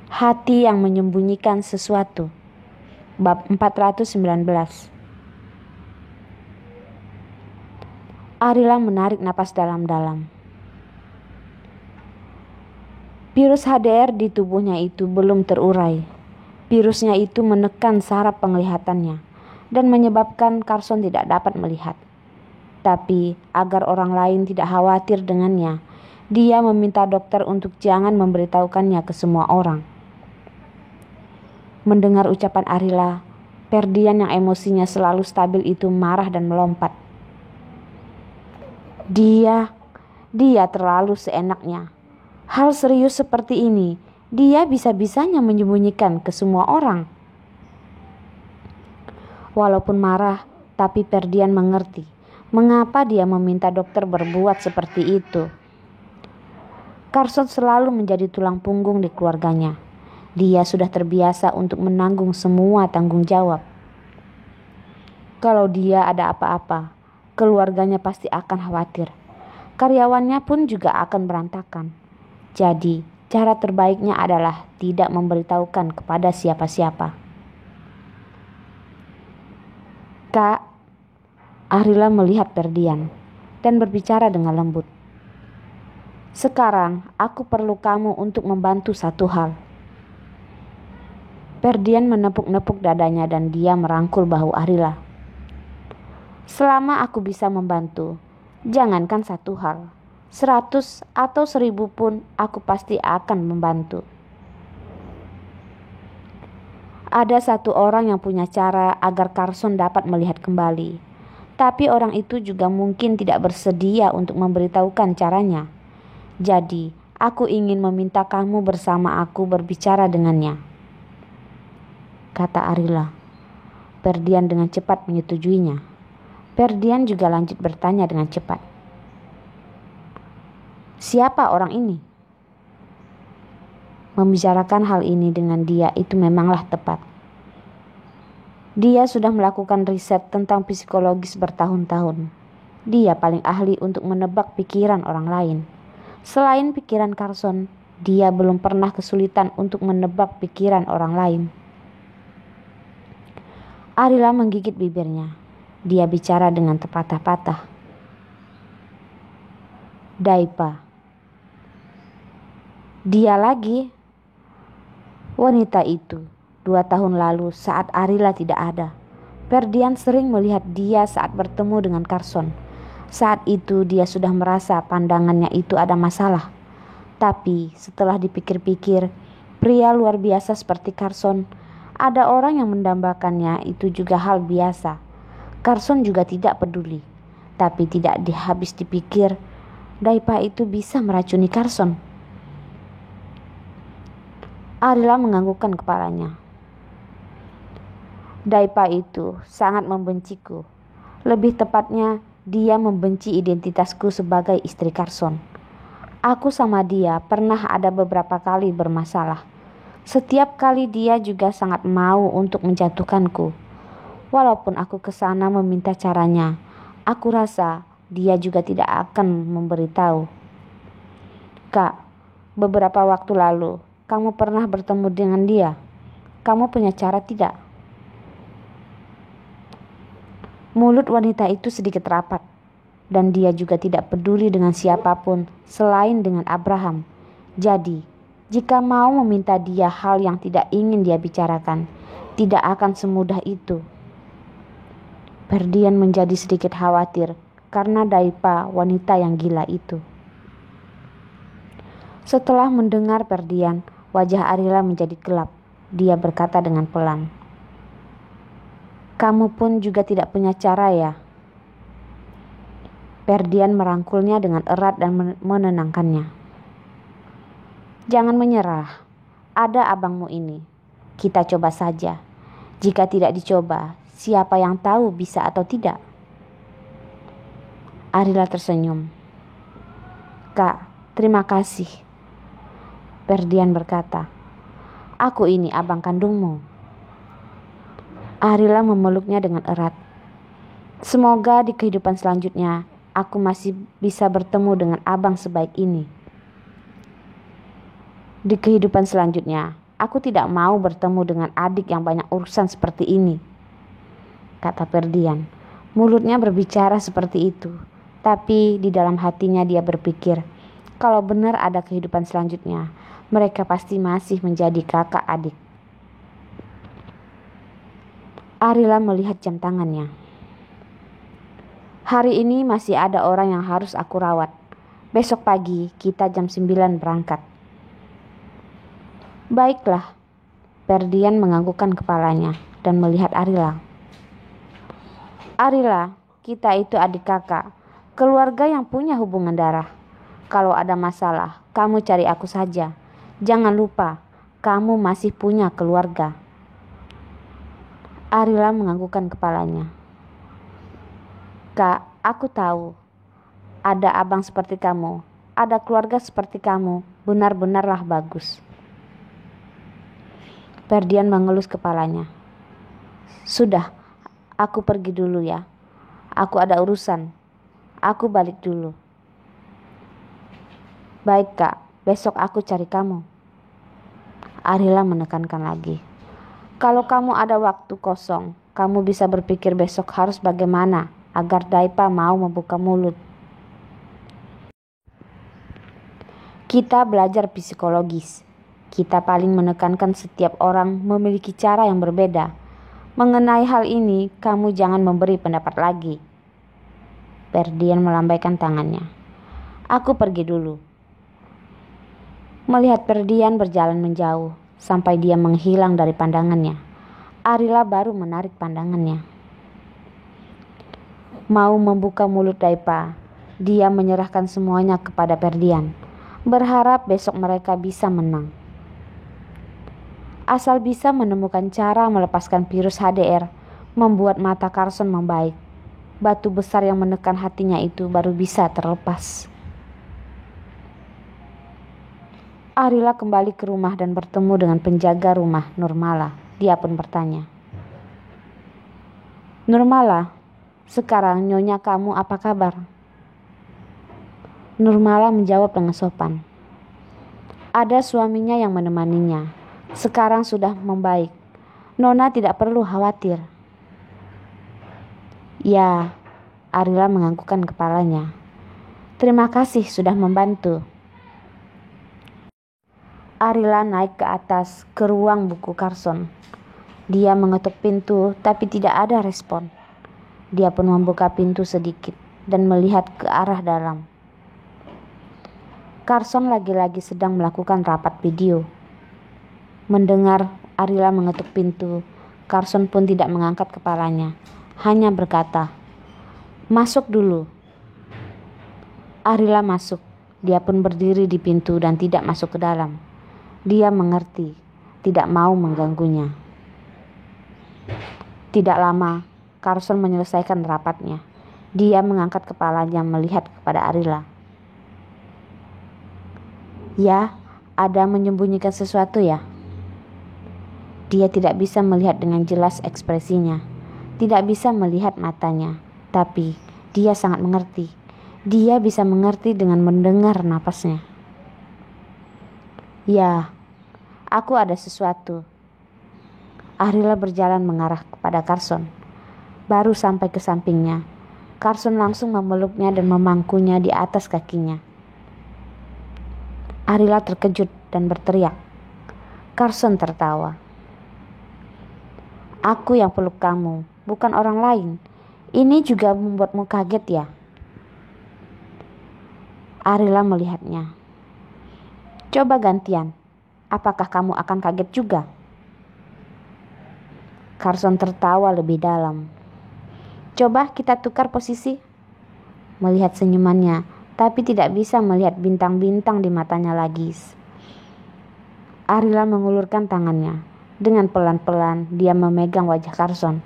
Hati yang menyembunyikan sesuatu. Bab 419. Arila menarik napas dalam-dalam. Virus HDR di tubuhnya itu belum terurai. Virusnya itu menekan saraf penglihatannya dan menyebabkan Carson tidak dapat melihat. Tapi agar orang lain tidak khawatir dengannya, dia meminta dokter untuk jangan memberitahukannya ke semua orang. Mendengar ucapan Arila, Ferdian yang emosinya selalu stabil itu marah dan melompat. Dia terlalu seenaknya. Hal serius seperti ini, dia bisa-bisanya menyembunyikan ke semua orang. Walaupun marah, tapi Ferdian mengerti mengapa dia meminta dokter berbuat seperti itu. Carson selalu menjadi tulang punggung di keluarganya. Dia sudah terbiasa untuk menanggung semua tanggung jawab. Kalau dia ada apa-apa, keluarganya pasti akan khawatir. Karyawannya pun juga akan berantakan. Jadi, cara terbaiknya adalah tidak memberitahukan kepada siapa-siapa. Kak, Arila melihat Ferdian dan berbicara dengan lembut. Sekarang, aku perlu kamu untuk membantu satu hal. Ferdian menepuk-nepuk dadanya dan dia merangkul bahu Arila. Selama aku bisa membantu, jangankan satu hal, 100 atau 1000 pun aku pasti akan membantu. Ada satu orang yang punya cara agar Carson dapat melihat kembali, tapi orang itu juga mungkin tidak bersedia untuk memberitahukan caranya. Jadi, aku ingin meminta kamu bersama aku berbicara dengannya, kata Arila. Ferdian dengan cepat menyetujuinya. Ferdian juga lanjut bertanya dengan cepat. Siapa orang ini? Membicarakan hal ini dengan dia itu memanglah tepat. Dia sudah melakukan riset tentang psikologis bertahun-tahun. Dia paling ahli untuk menebak pikiran orang lain. Selain pikiran Carson, dia belum pernah kesulitan untuk menebak pikiran orang lain. Arila menggigit bibirnya. Dia bicara dengan terpatah-patah. Daipa. Dia lagi. Wanita itu 2 tahun lalu saat Arila tidak ada. Ferdian sering melihat dia saat bertemu dengan Carson. Saat itu dia sudah merasa pandangannya itu ada masalah. Tapi setelah dipikir-pikir, pria luar biasa seperti Carson, ada orang yang mendambakannya itu juga hal biasa. Carson juga tidak peduli. Tapi tidak habis dipikir, Daipa itu bisa meracuni Carson. Arila menganggukkan kepalanya. Daipa itu sangat membenciku. Lebih tepatnya, dia membenci identitasku sebagai istri Carson. Aku sama dia pernah ada beberapa kali bermasalah. Setiap kali dia juga sangat mau untuk menjatuhkanku. Walaupun aku kesana meminta caranya, aku rasa dia juga tidak akan memberitahu. Kak, beberapa waktu lalu, kamu pernah bertemu dengan dia. Kamu punya cara tidak? Mulut wanita itu sedikit rapat, dan dia juga tidak peduli dengan siapapun selain dengan Abraham. Jadi, jika mau meminta dia hal yang tidak ingin dia bicarakan, tidak akan semudah itu. Ferdian menjadi sedikit khawatir karena Daipa wanita yang gila itu. Setelah mendengar Ferdian, wajah Arila menjadi gelap. Dia berkata dengan pelan, kamu pun juga tidak punya cara ya? Ferdian merangkulnya dengan erat dan menenangkannya. Jangan menyerah, ada abangmu ini. Kita coba saja. Jika tidak dicoba, siapa yang tahu bisa atau tidak? Arila tersenyum. Kak, terima kasih. Ferdian berkata, aku ini abang kandungmu. Arila memeluknya dengan erat. Semoga di kehidupan selanjutnya aku masih bisa bertemu dengan abang sebaik ini. Di kehidupan selanjutnya Aku tidak mau bertemu dengan adik yang banyak urusan seperti ini, kata Ferdian. Mulutnya berbicara seperti itu, tapi di dalam hatinya dia berpikir, kalau benar ada kehidupan selanjutnya, mereka pasti masih menjadi kakak adik. Arila melihat jam tangannya. Hari ini masih ada orang yang harus aku rawat. Besok pagi kita jam 9 berangkat. Baiklah, Ferdian menganggukkan kepalanya dan melihat Arila. Arila, kita itu adik kakak, keluarga yang punya hubungan darah. Kalau ada masalah, kamu cari aku saja. Jangan lupa, kamu masih punya keluarga. Arila menganggukkan kepalanya. Kak, aku tahu. Ada abang seperti kamu, ada keluarga seperti kamu, benar-benarlah bagus. Ferdian mengelus kepalanya. Sudah, aku pergi dulu ya. Aku ada urusan. Aku balik dulu. Baik kak, besok aku cari kamu. Arila menekankan lagi. Kalau kamu ada waktu kosong, kamu bisa berpikir besok harus bagaimana agar Daipa mau membuka mulut. Kita belajar psikologis. Kita paling menekankan setiap orang memiliki cara yang berbeda. Mengenai hal ini, kamu jangan memberi pendapat lagi. Ferdian melambaikan tangannya. Aku pergi dulu. Melihat Ferdian berjalan menjauh, sampai dia menghilang dari pandangannya, Arila baru menarik pandangannya. Mau membuka mulut Daipa, dia menyerahkan semuanya kepada Ferdian, berharap besok mereka bisa menang. Asal bisa menemukan cara melepaskan virus HDR, membuat mata Carson membaik. Batu besar yang menekan hatinya itu baru bisa terlepas. Arila kembali ke rumah dan bertemu dengan penjaga rumah, Nurmala. Dia pun bertanya, Nurmala, sekarang nyonya kamu apa kabar? Nurmala menjawab dengan sopan. Ada suaminya yang menemaninya. Sekarang sudah membaik. Nona tidak perlu khawatir. Ya, Arila menganggukkan kepalanya. Terima kasih sudah membantu. Arila naik ke atas ke ruang buku Carson. Dia mengetuk pintu tapi tidak ada respon. Dia pun membuka pintu sedikit dan melihat ke arah dalam. Carson lagi-lagi sedang melakukan rapat video. Mendengar Arila mengetuk pintu, Carson pun tidak mengangkat kepalanya, hanya berkata, "Masuk dulu." Arila masuk. Dia pun berdiri di pintu dan tidak masuk ke dalam. Dia mengerti, tidak mau mengganggunya. Tidak lama, Carson menyelesaikan rapatnya. Dia mengangkat kepalanya melihat kepada Arila. Ya, ada menyembunyikan sesuatu ya? Dia tidak bisa melihat dengan jelas ekspresinya, tidak bisa melihat matanya, tapi dia sangat mengerti. Dia bisa mengerti dengan mendengar napasnya. Ya, aku ada sesuatu. Arila berjalan mengarah kepada Carson. Baru sampai ke sampingnya, Carson langsung memeluknya dan memangkunya di atas kakinya. Arila terkejut dan berteriak. Carson tertawa. Aku yang peluk kamu, bukan orang lain. Ini juga membuatmu kaget ya? Arila melihatnya. Coba gantian. Apakah kamu akan kaget juga? Carson tertawa lebih dalam. Coba kita tukar posisi. Melihat senyumannya, tapi tidak bisa melihat bintang-bintang di matanya lagi. Arila mengulurkan tangannya. Dengan pelan-pelan dia memegang wajah Carson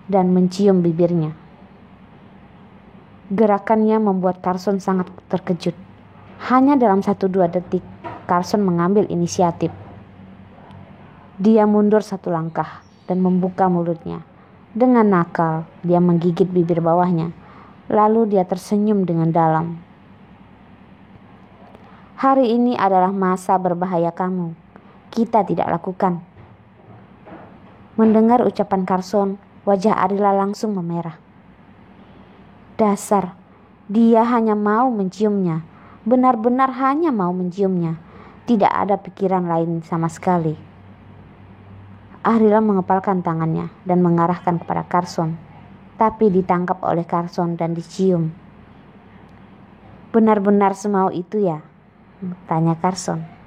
dan mencium bibirnya. Gerakannya membuat Carson sangat terkejut. Hanya dalam 1-2 detik, Carson mengambil inisiatif. Dia mundur 1 langkah dan membuka mulutnya. Dengan nakal, dia menggigit bibir bawahnya. Lalu dia tersenyum dengan dalam. Hari ini adalah masa berbahaya kamu. kita tidak lakukan. Mendengar ucapan Carson, wajah Arila langsung memerah. Dasar, dia hanya mau menciumnya. Benar-benar hanya mau menciumnya. Tidak ada pikiran lain sama sekali. Arila mengepalkan tangannya dan mengarahkan kepada Carson. Tapi ditangkap oleh Carson dan dicium. Benar-benar semau itu ya? Tanya Carson.